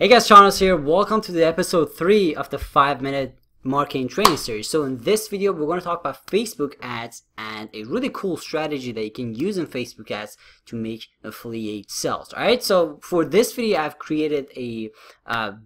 Hey guys, Charles here. Welcome to the episode 3 of the 5-minute marketing training series. So in this video, we're going to talk about Facebook ads and a really cool strategy that you can use in Facebook ads to make affiliate sales. All right. So for this video, I've created a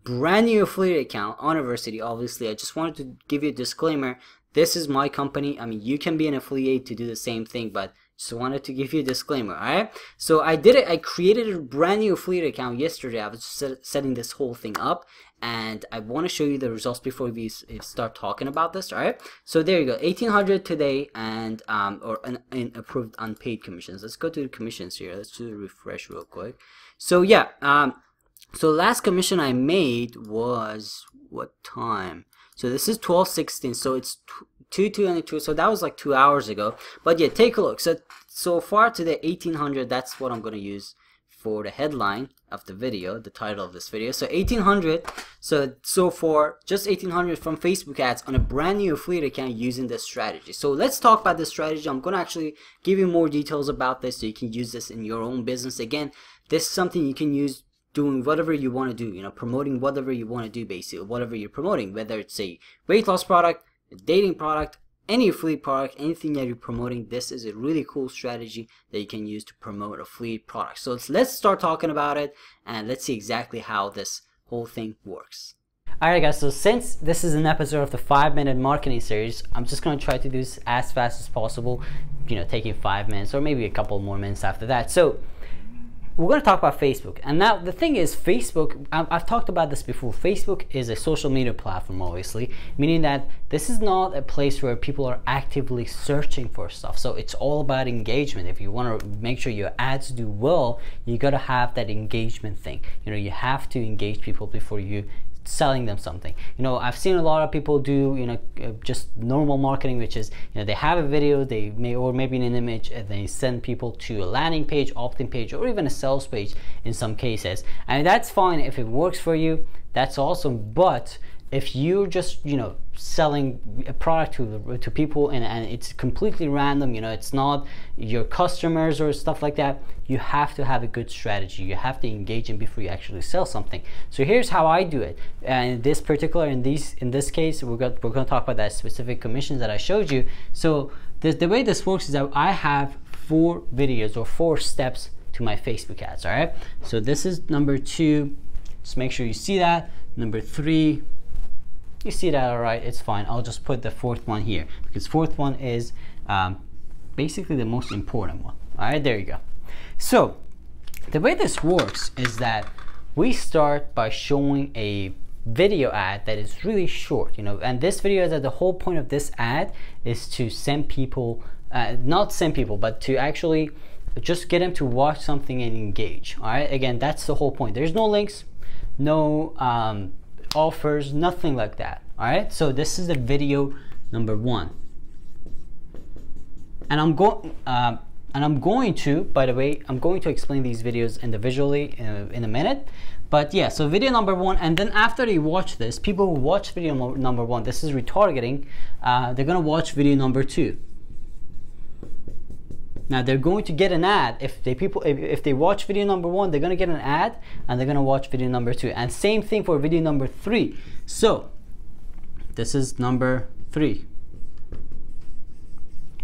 brand new affiliate account on University. Obviously, I just wanted to give you a disclaimer. This is my company. I mean, you can be an affiliate to do the same thing, but just wanted to give you a disclaimer. All right. So I created a brand new affiliate account yesterday. I was just setting this whole thing up, and I want to show you the results before we start talking about this. All right. So there you go, 1,800 today, and in approved unpaid commissions. Let's go to the commissions here. Let's do a refresh real quick. So yeah, so last commission I made was what time? So this is 12/16. So it's 2/22. So that was like 2 hours ago. But yeah, take a look. So far today, 1,800. That's what I'm gonna use for the headline of the video, the title of this video. So 1,800. So far, just 1,800 from Facebook ads on a brand new affiliate account using this strategy. So let's talk about this strategy. I'm gonna actually give you more details about this so you can use this in your own business. Again, this is something you can use doing whatever you want to do, you know, promoting whatever you want to do, basically, whatever you're promoting, whether it's a weight loss product, a dating product, any affiliate product, anything that you're promoting. This is a really cool strategy that you can use to promote affiliate products. So let's start talking about it, and let's see exactly how this whole thing works. Alright guys, so since this is an episode of the 5-minute marketing series, I'm just going to try to do this as fast as possible, you know, taking 5 minutes or maybe a couple more minutes after that. So we're going to talk about Facebook. And now the thing is, Facebook, I've talked about this before, Facebook is a social media platform, obviously, meaning that this is not a place where people are actively searching for stuff. So it's all about engagement. If you want to make sure your ads do well, you got to have that engagement thing. You know, you have to engage people before you selling them something. You know, I've seen a lot of people do, you know, just normal marketing, which is, you know, they have a video, they may, or maybe an image, and they send people to a landing page, opt-in page, or even a sales page in some cases. And that's fine if it works for you, that's awesome. But if you're just, you know, selling a product to people and it's completely random, you know, it's not your customers or stuff like that, you have to have a good strategy. You have to engage them before you actually sell something. So here's how I do it. And in this case, we're going to talk about that specific commissions that I showed you. So the way this works is that I have 4 videos or 4 steps to my Facebook ads. All right. So this is number 2. Just make sure you see that. Number 3. You see that, all right, it's fine. I'll just put the 4th one here because 4th one is basically the most important one. All right, there you go. So the way this works is that we start by showing a video ad that is really short, you know, and this video is that the whole point of this ad is to send people, not send people, but to actually just get them to watch something and engage. All right, again, that's the whole point. There's no links, no offers, nothing like that. All right, so this is the video number 1, and I'm going to, by the way, I'm going to explain these videos individually in a minute. But yeah, so video number 1, and then after you watch this, people who watch video number 1, this is retargeting, they're gonna watch video number 2. Now they're going to get an ad. If they watch video number 1, they're gonna get an ad, and they're gonna watch video number 2. And same thing for video number 3. So this is number 3.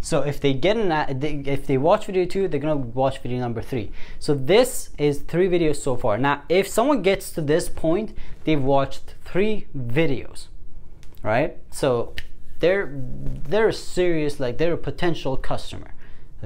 So if they get an ad, if they watch video 2, they're gonna watch video number 3. So this is 3 videos so far. Now, if someone gets to this point, they've watched 3 videos, right? So they're serious, like they're a potential customer.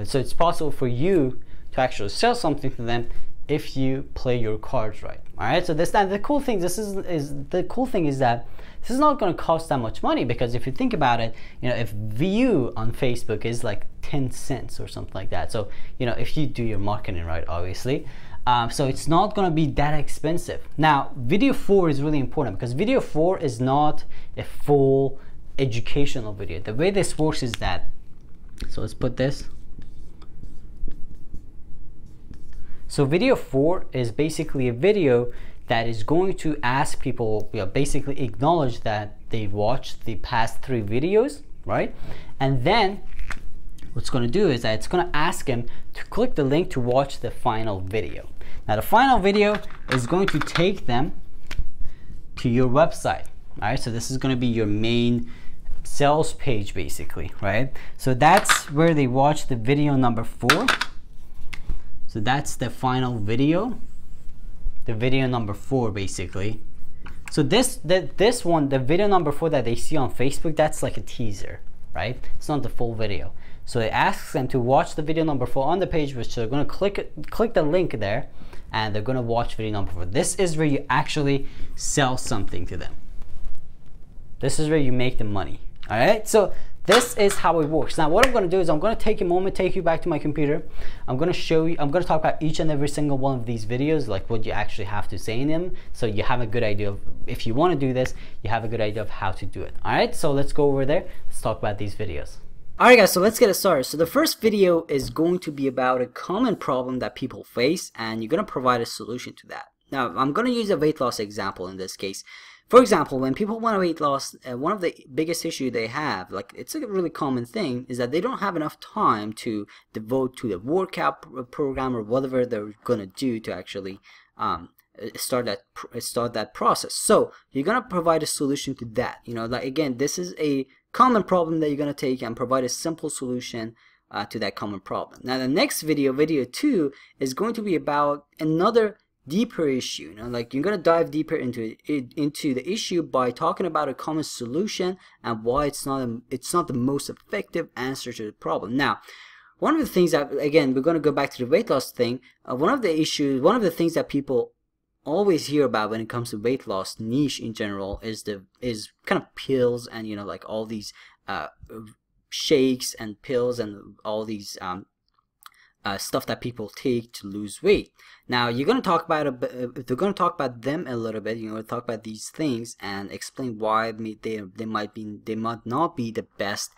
So it's possible for you to actually sell something to them if you play your cards right. All right. So the cool thing is that this is not going to cost that much money, because if you think about it, you know, if view on Facebook is like 10 cents or something like that. So, you know, if you do your marketing right, obviously. So it's not going to be that expensive. Now, video 4 is really important because video 4 is not a full educational video. The way this works is that, so let's put this. So video 4 is basically a video that is going to ask people, you know, basically acknowledge that they watched the past 3 videos, right? And then what it's going to do is that it's going to ask them to click the link to watch the final video. Now the final video is going to take them to your website. All right, so this is going to be your main sales page basically, right? So that's where they watch the video number 4. So that's the final video, the video number 4 basically. So this one, the video number 4 that they see on Facebook, that's like a teaser, right? It's not the full video. So it asks them to watch the video number 4 on the page, which they're going to click the link there, and they're going to watch video number 4. This is where you actually sell something to them. This is where you make the money. All right, so this is how it works. Now what I'm going to do is I'm going to take a moment, take you back to my computer. I'm going to show you, I'm going to talk about each and every single one of these videos, like what you actually have to say in them, so you have a good idea of, if you want to do this, you have a good idea of how to do it. All right, so let's go over there. Let's talk about these videos. Alright guys, so let's get it started. So the first video is going to be about a common problem that people face, and you're going to provide a solution to that. Now I'm going to use a weight loss example in this case. For example, when people want weight loss, one of the biggest issues they have, like it's a really common thing, is that they don't have enough time to devote to the workout program or whatever they're going to do to actually start that process. So you're going to provide a solution to that. You know, like again, this is a common problem that you're going to take and provide a simple solution to that common problem. Now the next video, video 2, is going to be about another deeper issue. You know, like you're going to dive deeper into the issue by talking about a common solution and why it's not the most effective answer to the problem. Now one of the things that, again, we're going to go back to the weight loss thing. One of the things that people always hear about when it comes to weight loss niche in general is kind of pills, and you know, like all these shakes and pills and all these stuff that people take to lose weight. Now you're going to talk about they're going to talk about them a little bit. You're going to talk about these things and explain why they might not be the best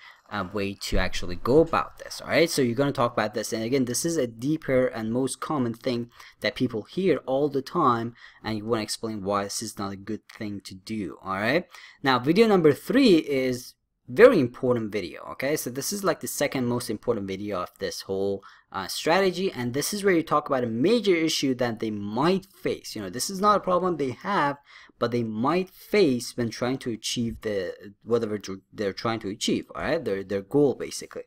way to actually go about this. All right, so you're going to talk about this, and again, this is a deeper and most common thing that people hear all the time, and you want to explain why this is not a good thing to do. All right, now video number 3 is very important video. Okay, so this is like the second most important video of this whole strategy, and this is where you talk about a major issue that they might face. You know, this is not a problem they have, but they might face when trying to achieve whatever they're trying to achieve. All right, their goal basically.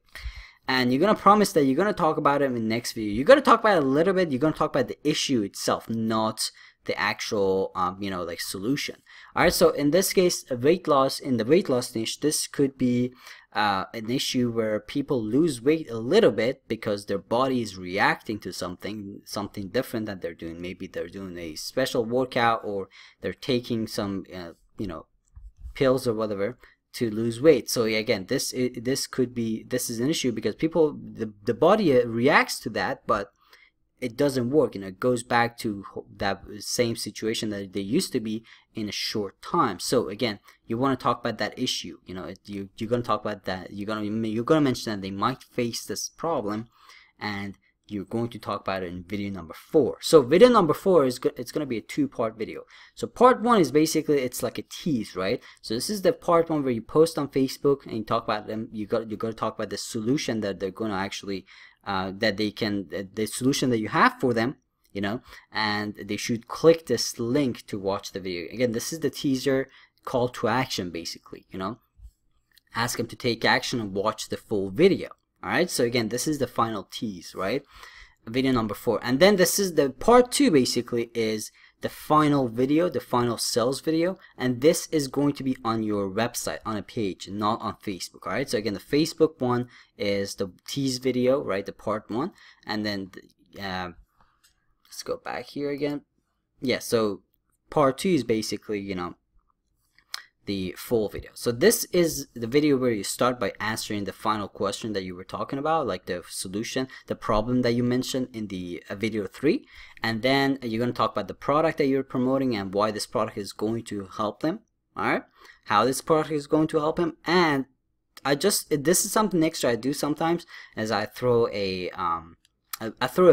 And you're gonna promise that you're gonna talk about it in the next video. You're gonna talk about it a little bit. You're gonna talk about the issue itself, not the actual you know, like solution. All right, so in this case, weight loss, in the weight loss niche, this could be an issue where people lose weight a little bit because their body is reacting to something different that they're doing. Maybe they're doing a special workout, or they're taking some you know, pills or whatever to lose weight. So again, this is an issue because the body reacts to that, but it doesn't work, and it goes back to that same situation that they used to be in a short time. So again, you want to talk about that issue. You know, you're going to talk about that. You're going to mention that they might face this problem, and you're going to talk about it in video number 4. So video number 4 is it's going to be a 2-part video. So part 1 is basically, it's like a tease, right? So this is the part 1 where you post on Facebook and you talk about them. You're going to talk about the solution that they're going to actually the solution that you have for them, you know, and they should click this link to watch the video. Again, this is the teaser call to action basically, you know, ask them to take action and watch the full video. All right, so again, this is the final tease, right? Video number 4, and then this is the part 2 basically, is the final video, the final sales video, and this is going to be on your website, on a page, not on Facebook. All right, so again, the Facebook one is the tease video, right, the part 1, and then let's go back here again. Yeah, so part 2 is basically, you know, the full video. So this is the video where you start by answering the final question that you were talking about, like the solution, the problem that you mentioned in the video 3, and then you're going to talk about the product that you're promoting and why this product is going to help them. All right, how this product is going to help them. And this is something extra I do sometimes, as I throw a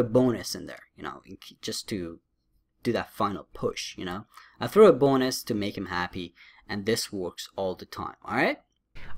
bonus in there, you know, just to do that final push. You know, I throw a bonus to make him happy, and this works all the time. All right.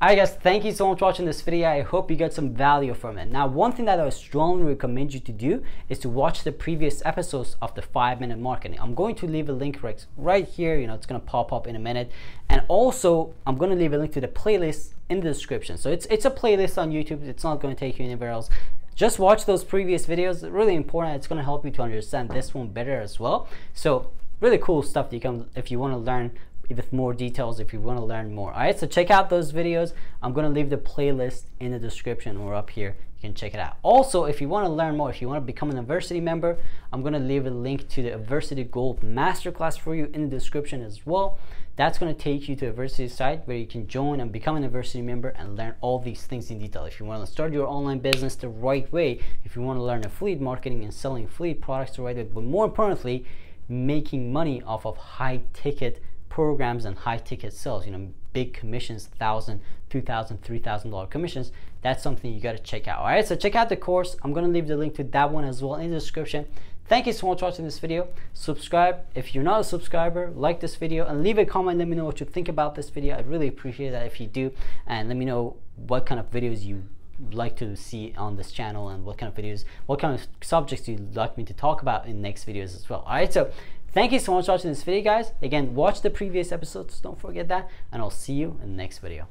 Alright guys, thank you so much for watching this video. I hope you got some value from it. Now, one thing that I would strongly recommend you to do is to watch the previous episodes of the 5-minute marketing. I'm going to leave a link right here, it's going to pop up in a minute. And also, I'm going to leave a link to the playlist in the description. So it's a playlist on YouTube. It's not going to take you anywhere else. Just watch those previous videos. It's really important. It's going to help you to understand this one better as well. So really cool stuff that you can, if you want to learn with more details, if you want to learn more. All right, so check out those videos. I'm going to leave the playlist in the description or up here. You can check it out. Also, if you want to learn more, if you want to become an Adversity member, I'm going to leave a link to the Adversity Gold Masterclass for you in the description as well. That's going to take you to Adversity site where you can join and become an Adversity member and learn all these things in detail. If you want to start your online business the right way, if you want to learn affiliate marketing and selling affiliate products the right way, but more importantly, making money off of high ticket programs and high ticket sales, big commissions, $1,000, $2,000, $3,000 commissions. That's something you got to check out. All right, so check out the course. I'm going to leave the link to that one as well in the description. Thank you so much for watching this video. Subscribe if you're not a subscriber, like this video, and leave a comment. Let me know what you think about this video. I'd really appreciate that if you do, and let me know what kind of videos you like to see on this channel and what kind of videos, what kind of subjects you'd like me to talk about in next videos as well. All right, so thank you so much for watching this video, guys. Again, watch the previous episodes, don't forget that, and I'll see you in the next video.